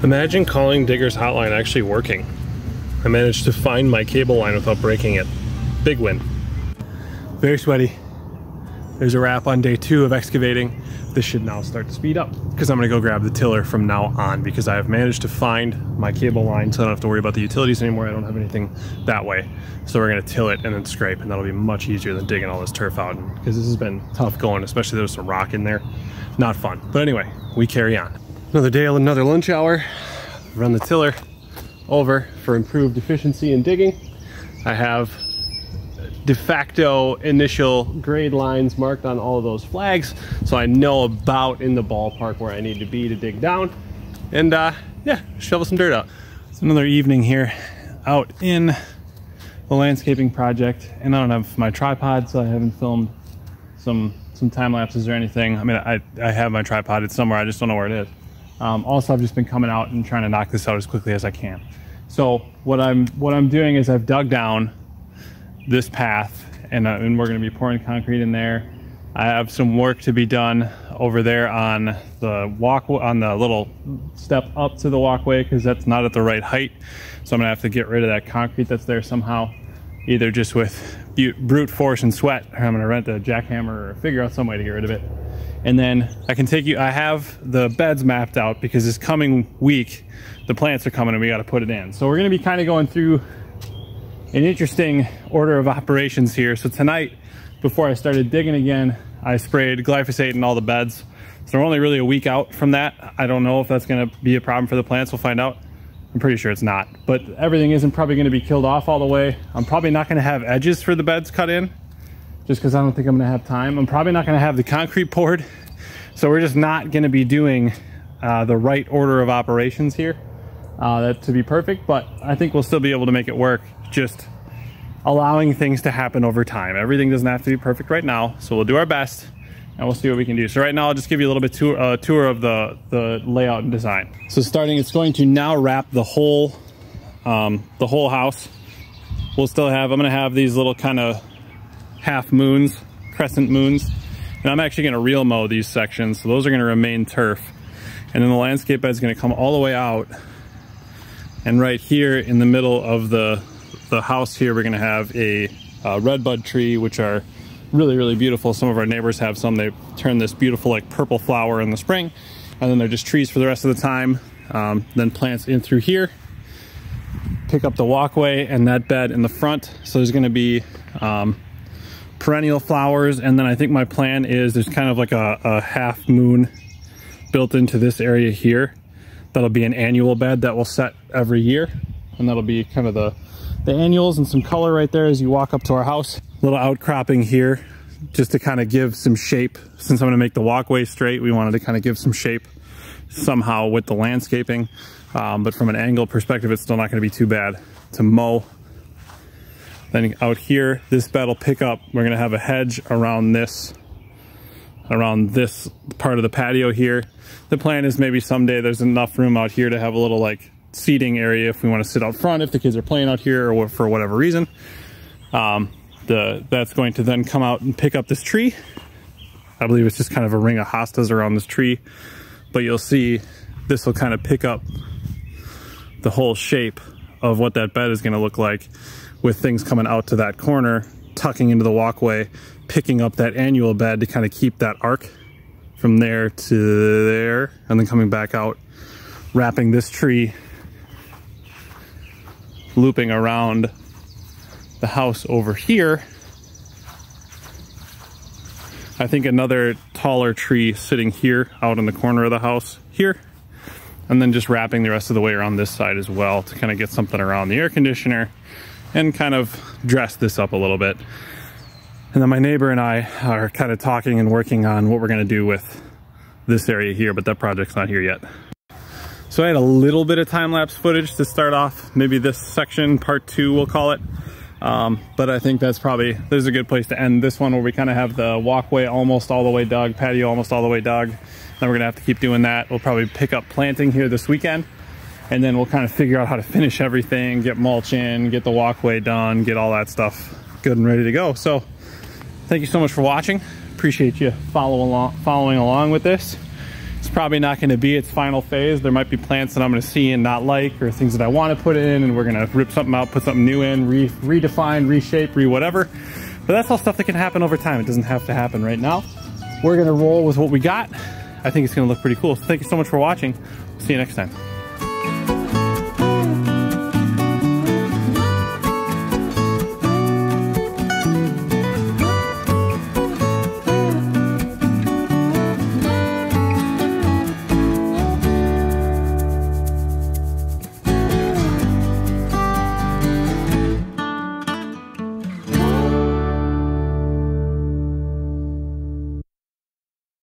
Imagine calling Digger's hotline actually working. I managed to find my cable line without breaking it. Big win. Very sweaty. There's a wrap on day 2 of excavating. This should now start to speed up because I'm gonna go grab the tiller from now on because I have managed to find my cable line so I don't have to worry about the utilities anymore. I don't have anything that way. So we're gonna till it and then scrape, and that'll be much easier than digging all this turf out because this has been tough going, especially there's some rock in there. Not fun. But anyway, we carry on. Another day, another lunch hour. Run the tiller over for improved efficiency in digging. I have de facto initial grade lines marked on all of those flags, so I know about in the ballpark where I need to be to dig down, and yeah, shovel some dirt out. It's another evening here out in the landscaping project, and I don't have my tripod, so I haven't filmed some time lapses or anything. I mean, I have my tripod, it's somewhere, I just don't know where it is. Also, I've just been coming out and trying to knock this out as quickly as I can. So what I'm doing is I've dug down this path, and we're going to be pouring concrete in there. I have some work to be done over there on the walkway, on the little step up to the walkway, because that's not at the right height. So I'm going to have to get rid of that concrete that's there somehow, either just with brute force and sweat, or I'm going to rent a jackhammer or figure out some way to get rid of it. And then I can take you, I have the beds mapped out because this coming week, the plants are coming and we got to put it in. So we're going to be kind of going through an interesting order of operations here. So tonight, before I started digging again, I sprayed glyphosate in all the beds. So we're only really a week out from that. I don't know if that's going to be a problem for the plants. We'll find out. I'm pretty sure it's not, but everything isn't probably going to be killed off all the way. I'm probably not going to have edges for the beds cut in, just because I don't think I'm going to have time. I'm probably not going to have the concrete poured. So we're just not going to be doing the right order of operations here that to be perfect, but I think we'll still be able to make it work, just allowing things to happen over time. Everything doesn't have to be perfect right now, so we'll do our best and we'll see what we can do. So right now I'll just give you a little bit tour of the layout and design. So starting, it's going to now wrap the whole house. We'll still have, I'm going to have these little kind of half moons, crescent moons, and I'm actually going to reel mow these sections, so those are going to remain turf. And then the landscape bed is going to come all the way out, and right here in the middle of the house here, we're going to have a redbud tree, which are really beautiful. Some of our neighbors have some. They turn this beautiful like purple flower in the spring, and then they're just trees for the rest of the time. Then plants in through here, pick up the walkway and that bed in the front. So there's going to be perennial flowers, and then I think my plan is there's kind of like a half moon built into this area here. That'll be an annual bed that will set every year, and that'll be kind of the annuals and some color right there as you walk up to our house. Little outcropping here just to kind of give some shape. Since I'm going to make the walkway straight, we wanted to kind of give some shape somehow with the landscaping, but from an angle perspective, it's still not going to be too bad to mow. Then out here, this bed will pick up. We're going to have a hedge around this part of the patio here. The plan is maybe someday there's enough room out here to have a little like seating area if we want to sit out front, if the kids are playing out here or for whatever reason. That's going to then come out and pick up this tree. I believe it's just kind of a ring of hostas around this tree, but you'll see this will kind of pick up the whole shape of what that bed is going to look like, with things coming out to that corner, tucking into the walkway, picking up that annual bed to kind of keep that arc from there to there, and then coming back out, wrapping this tree, looping around the house over here. I think another taller tree sitting here out in the corner of the house here, and then just wrapping the rest of the way around this side as well to kind of get something around the air conditioner and kind of dress this up a little bit. And then my neighbor and I are kind of talking and working on what we're going to do with this area here, but that project's not here yet. So I had a little bit of time-lapse footage to start off, maybe this section, part 2 we'll call it. But I think there's a good place to end this one, where we kind of have the walkway almost all the way dug, patio almost all the way dug. Then we're gonna have to keep doing that. We'll probably pick up planting here this weekend, and then we'll kind of figure out how to finish everything, get mulch in, get the walkway done, get all that stuff good and ready to go. So thank you so much for watching. Appreciate you following along with this. It's probably not going to be its final phase. There might be plants that I'm going to see and not like, or things that I want to put in, and we're going to rip something out, put something new in, redefine, reshape, whatever. But that's all stuff that can happen over time. It doesn't have to happen right now. We're going to roll with what we got. I think it's going to look pretty cool. So thank you so much for watching. See you next time.